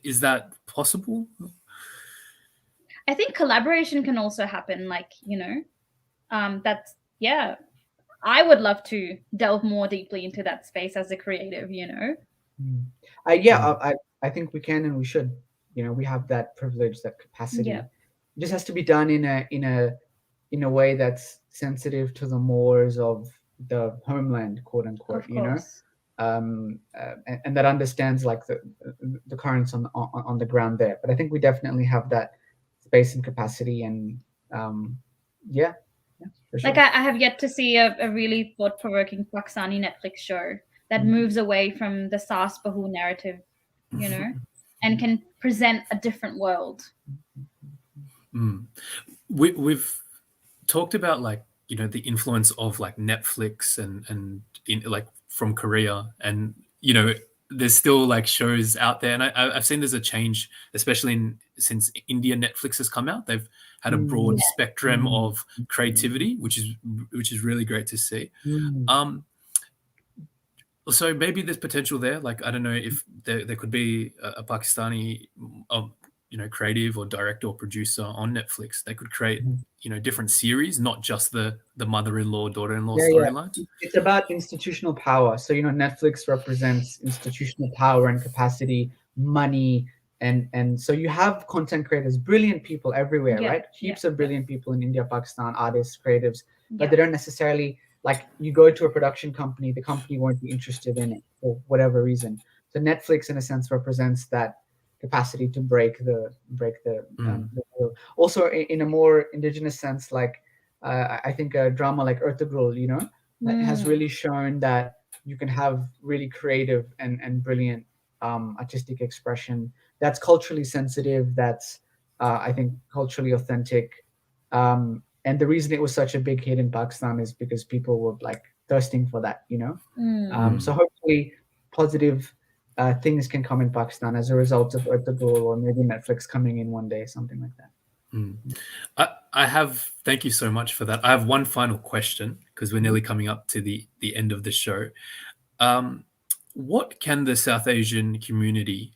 is that possible? I think collaboration can also happen, like, you know, that's, yeah, I would love to delve more deeply into that space as a creative, you know. I think we can and we should. You know, we have that privilege, that capacity. It just has to be done in a way that's sensitive to the mores of the homeland, quote unquote, you know, and that understands like the currents on the ground there. But I think we definitely have that space and capacity, and for sure. Like I have yet to see a really thought-provoking Pakistani Netflix show that moves away from the Saas Bahu narrative, you know, and can present a different world. We've talked about, like, you know, the influence of like Netflix and in, like, from Korea, and, you know, there's still like shows out there, and I've seen there's a change, especially since India Netflix has come out. They've had a broad spectrum of creativity, which is really great to see. So maybe there's potential there. Like, I don't know if there could be a Pakistani, you know, creative or director or producer on Netflix. They could create, you know, different series, not just the mother-in-law, daughter-in-law storyline. It's about institutional power. So, you know, Netflix represents institutional power and capacity, money, and so you have content creators, brilliant people everywhere, right? Heaps of brilliant people in India, Pakistan, artists, creatives, but they don't necessarily, like, you go to a production company, the company won't be interested in it for whatever reason. So Netflix, in a sense, represents that capacity to break the wheel. Also, in a more indigenous sense, like I think a drama like Ertugrul, you know, that has really shown that you can have really creative and brilliant artistic expression that's culturally sensitive, that's I think culturally authentic. And the reason it was such a big hit in Pakistan is because people were like thirsting for that, you know. So hopefully positive things can come in Pakistan as a result of Ertugrul, or maybe Netflix coming in one day, something like that. Thank you so much for that. I have one final question, because we're nearly coming up to the end of the show. What can the South Asian community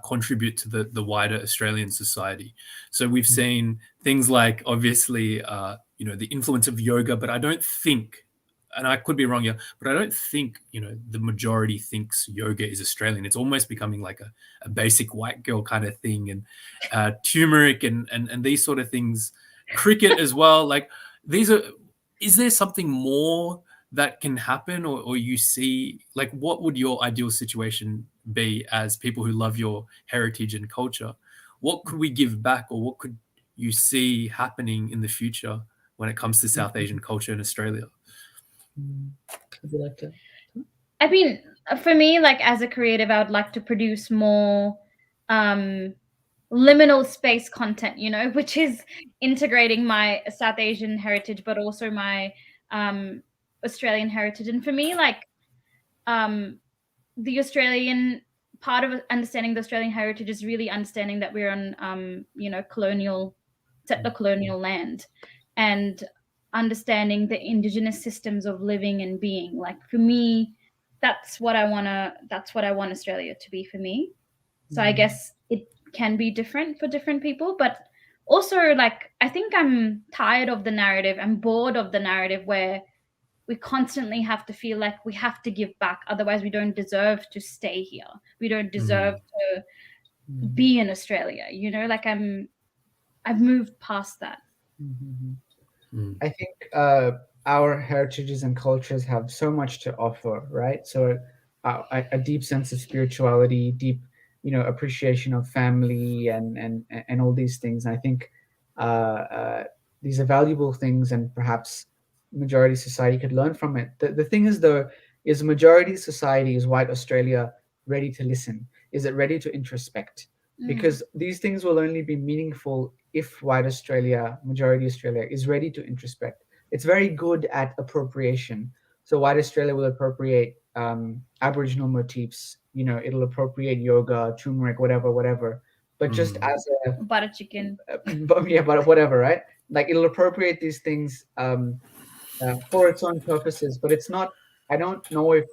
contribute to the wider Australian society? So we've seen things like, obviously, you know, the influence of yoga, but I don't think, and I could be wrong here, but I don't think, you know, the majority thinks yoga is Australian. It's almost becoming like a basic white girl kind of thing, and turmeric and these sort of things, cricket as well. Like, these are, is there something more that can happen, or you see, like, what would your ideal situation be as people who love your heritage and culture? What could we give back, or what could you see happening in the future when it comes to South Asian culture in Australia? Would you like to? I mean, for me, like as a creative, I would like to produce more liminal space content, you know, which is integrating my South Asian heritage, but also my Australian heritage. And for me, like the Australian part of understanding the Australian heritage is really understanding that we're on, you know, settler colonial land, and understanding the indigenous systems of living and being. Like for me, that's what I want Australia to be for me. So I guess it can be different for different people, but also, like, I think I'm tired of the narrative. I'm bored of the narrative where we constantly have to feel like we have to give back, otherwise we don't deserve to stay here, we don't deserve to be in Australia, you know. Like I've moved past that. I think our heritages and cultures have so much to offer, right? So a deep sense of spirituality, deep, you know, appreciation of family, and all these things. I think these are valuable things, and perhaps majority society could learn from it. The thing is, though, is majority society, is white Australia, ready to listen? Is it ready to introspect? Because these things will only be meaningful if white Australia, majority Australia, is ready to introspect. It's very good at appropriation. So white Australia will appropriate Aboriginal motifs, you know, it'll appropriate yoga, turmeric, whatever. But just as a butter chicken, but whatever, right? Like it'll appropriate these things for its own purposes, but it's not. I don't know if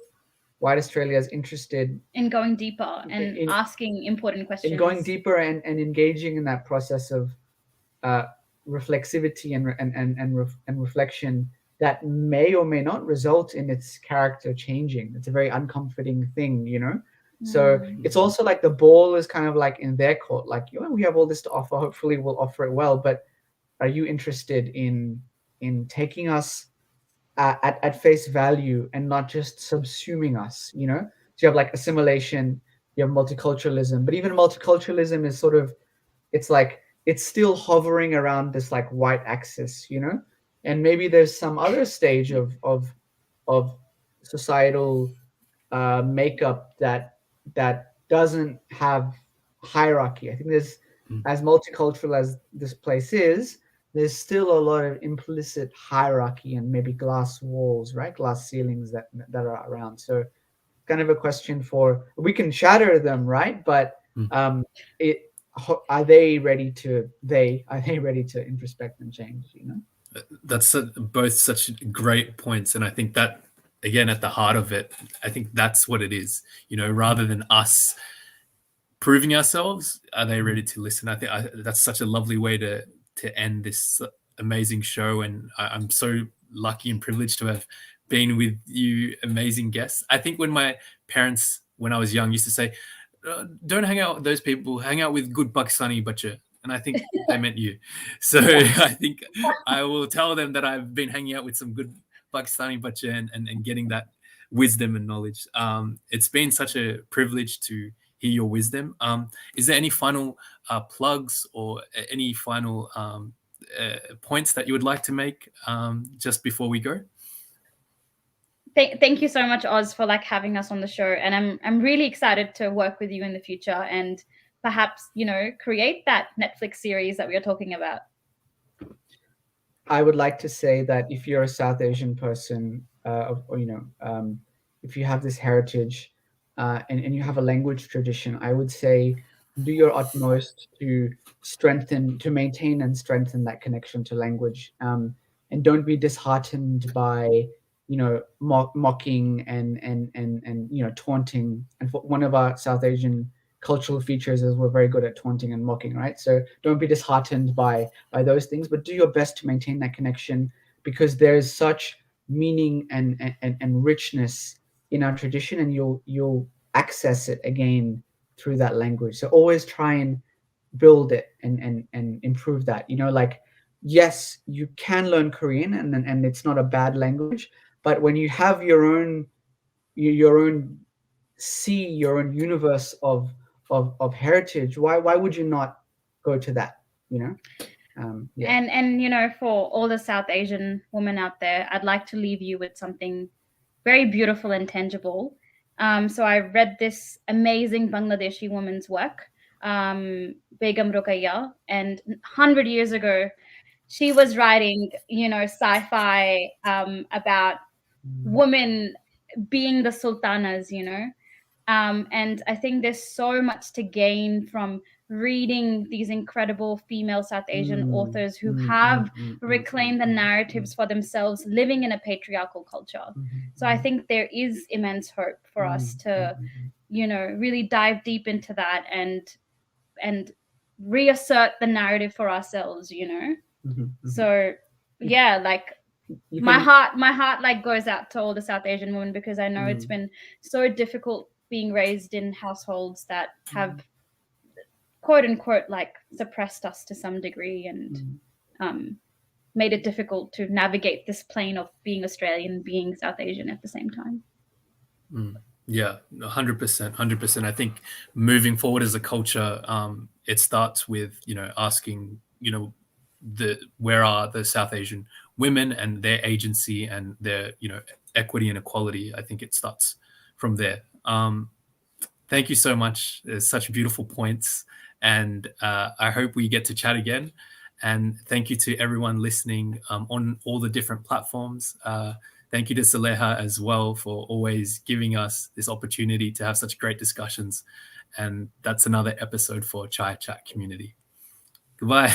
white Australia is interested in going deeper and asking important questions. In going deeper and engaging in that process of reflexivity and reflection that may or may not result in its character changing. It's a very uncomforting thing, you know. So it's also like the ball is kind of like in their court. Like, you know, we have all this to offer. Hopefully, we'll offer it well. But are you interested in taking us at face value and not just subsuming us? You know, so you have like assimilation, you have multiculturalism, but even multiculturalism is sort of, it's like it's still hovering around this like white axis, you know. And maybe there's some other stage of societal makeup that doesn't have hierarchy. I think there's, as multicultural as this place is, there's still a lot of implicit hierarchy and maybe glass walls, right? Glass ceilings that are around. So kind of a question for, we can shatter them, right? But are they ready to introspect and change, you know? That's both such great points, and I think that, again, at the heart of it, I think that's what it is, you know, rather than us proving ourselves, are they ready to listen? I think that's such a lovely way to end this amazing show, and I'm so lucky and privileged to have been with you amazing guests. I think when my parents, when I was young, used to say, don't hang out with those people, hang out with good Pakistani bacha. And I think they meant you. So I think I will tell them that I've been hanging out with some good Pakistani bacha and getting that wisdom and knowledge. It's been such a privilege to hear your wisdom. Is there any final plugs or any final points that you would like to make just before we go? Thank you so much, Oz, for like having us on the show, and I'm really excited to work with you in the future and perhaps, you know, create that Netflix series that we are talking about. I would like to say that if you're a South Asian person, or you know, if you have this heritage and you have a language tradition, I would say do your utmost to maintain and strengthen that connection to language, and don't be disheartened by, you know, mocking and you know, taunting. And one of our South Asian cultural features is we're very good at taunting and mocking, right? So don't be disheartened by those things, but do your best to maintain that connection, because there's such meaning and richness in our tradition, and you'll access it again through that language. So always try and build it and improve that. You know, like yes, you can learn Korean, and it's not a bad language. But when you have your own sea, your own universe of heritage, why would you not go to that? Yeah. And you know, for all the South Asian women out there, I'd like to leave you with something very beautiful and tangible. So I read this amazing Bangladeshi woman's work, Begum Rokhaya, and 100 years ago, she was writing, you know, sci-fi about women being the sultanas, you know. And I think there's so much to gain from reading these incredible female South Asian authors who have reclaimed the narratives for themselves, living in a patriarchal culture. So I think there is immense hope for us to, you know, really dive deep into that and reassert the narrative for ourselves, you know. So yeah, like my heart like goes out to all the South Asian women, because I know it's been so difficult being raised in households that have quote unquote like suppressed us to some degree and made it difficult to navigate this plane of being Australian and being South Asian at the same time. Yeah, 100%. I think moving forward as a culture, it starts with, you know, asking, you know, where are the South Asian women and their agency and their, you know, equity and equality. I think it starts from there. Thank you so much. There's such beautiful points, and I hope we get to chat again. And thank you to everyone listening on all the different platforms. Thank you to Saleha as well for always giving us this opportunity to have such great discussions. And that's another episode for Chai Chat Community. Goodbye.